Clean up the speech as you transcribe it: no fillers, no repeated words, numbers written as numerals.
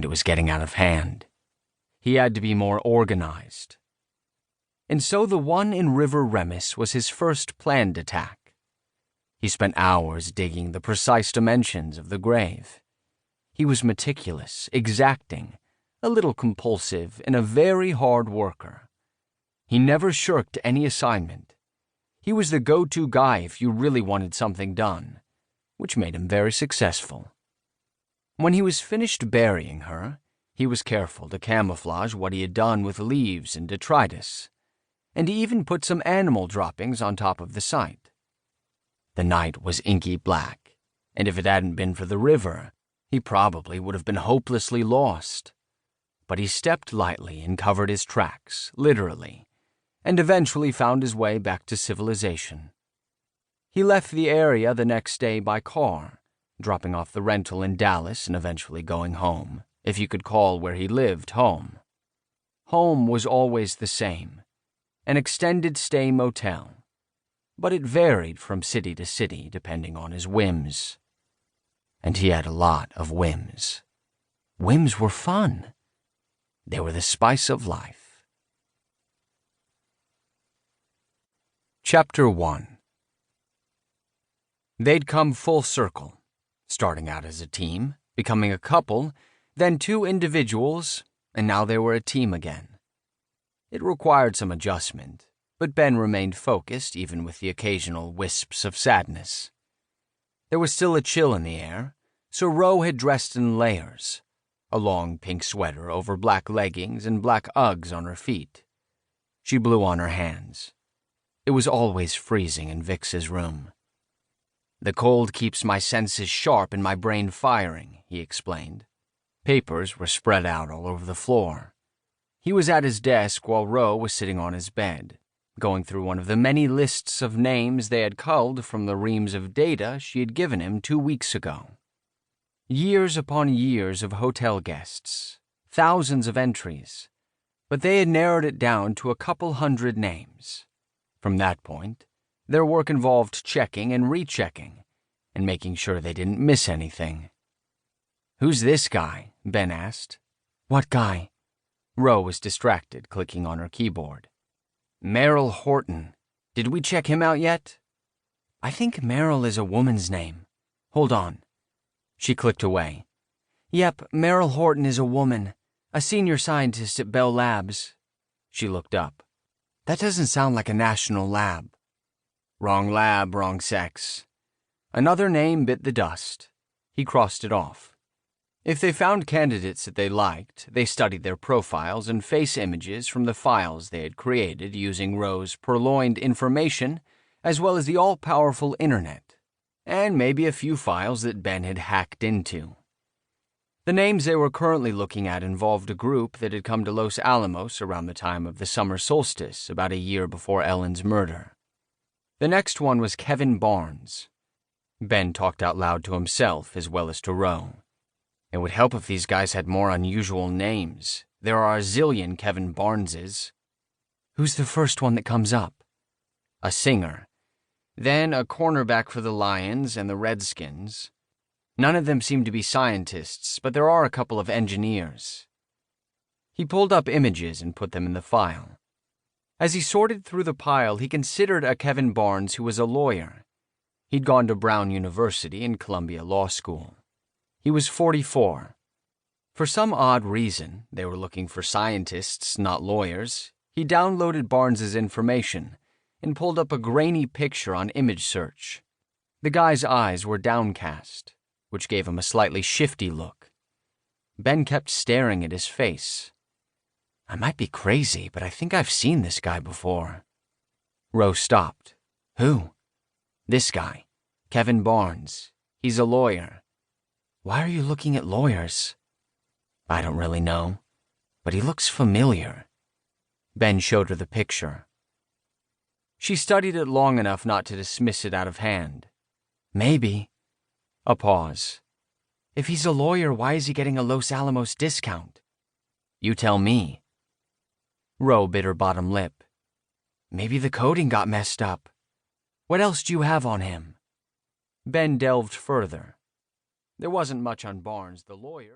and it was getting out of hand. He had to be more organized. And so the one in River Remis was his first planned attack. He spent hours digging the precise dimensions of the grave. He was meticulous, exacting, a little compulsive, and a very hard worker. He never shirked any assignment. He was the go-to guy if you really wanted something done, which made him very successful. When he was finished burying her, he was careful to camouflage what he had done with leaves and detritus, and he even put some animal droppings on top of the site. The night was inky black, and if it hadn't been for the river, he probably would have been hopelessly lost. But he stepped lightly and covered his tracks, literally, and eventually found his way back to civilization. He left the area the next day by car, dropping off the rental in Dallas and eventually going home, if you could call where he lived home. Home was always the same, an extended-stay motel, but it varied from city to city depending on his whims. And he had a lot of whims. Whims were fun. They were the spice of life. Chapter 1. They'd come full circle, starting out as a team, becoming a couple, then two individuals, and now they were a team again. It required some adjustment, but Ben remained focused even with the occasional wisps of sadness. There was still a chill in the air, so Ro had dressed in layers, a long pink sweater over black leggings and black Uggs on her feet. She blew on her hands. It was always freezing in Vix's room. "The cold keeps my senses sharp and my brain firing," he explained. Papers were spread out all over the floor. He was at his desk while Ro was sitting on his bed, going through one of the many lists of names they had culled from the reams of data she had given him 2 weeks ago. Years upon years of hotel guests, thousands of entries, but they had narrowed it down to a couple hundred names. From that point, their work involved checking and rechecking, and making sure they didn't miss anything. "Who's this guy?" Ben asked. "What guy?" Ro was distracted, clicking on her keyboard. "Merrill Horton. Did we check him out yet?" "I think Merrill is a woman's name. Hold on." She clicked away. "Yep, Merrill Horton is a woman, a senior scientist at Bell Labs." She looked up. "That doesn't sound like a national lab." "Wrong lab, wrong sex." Another name bit the dust. He crossed it off. If they found candidates that they liked, they studied their profiles and face images from the files they had created using Ro's purloined information, as well as the all-powerful internet, and maybe a few files that Ben had hacked into. The names they were currently looking at involved a group that had come to Los Alamos around the time of the summer solstice, about a year before Ellen's murder. The next one was Kevin Barnes. Ben talked out loud to himself as well as to Ro. It would help if these guys had more unusual names. There are a zillion Kevin Barneses. "Who's the first one that comes up?" "A singer. Then a cornerback for the Lions and the Redskins. None of them seem to be scientists, but there are a couple of engineers." He pulled up images and put them in the file. As he sorted through the pile, he considered a Kevin Barnes who was a lawyer. He'd gone to Brown University and Columbia Law School. He was 44. For some odd reason, they were looking for scientists, not lawyers. He downloaded Barnes's information and pulled up a grainy picture on image search. The guy's eyes were downcast, which gave him a slightly shifty look. Ben kept staring at his face. "I might be crazy, but I think I've seen this guy before." Ro stopped. "Who?" "This guy, Kevin Barnes. He's a lawyer." "Why are you looking at lawyers?" "I don't really know, but he looks familiar." Ben showed her the picture. She studied it long enough not to dismiss it out of hand. "Maybe." A pause. "If he's a lawyer, why is he getting a Los Alamos discount?" "You tell me." Ro bit her bottom lip. "Maybe the coding got messed up. What else do you have on him?" Ben delved further. There wasn't much on Barnes, the lawyer.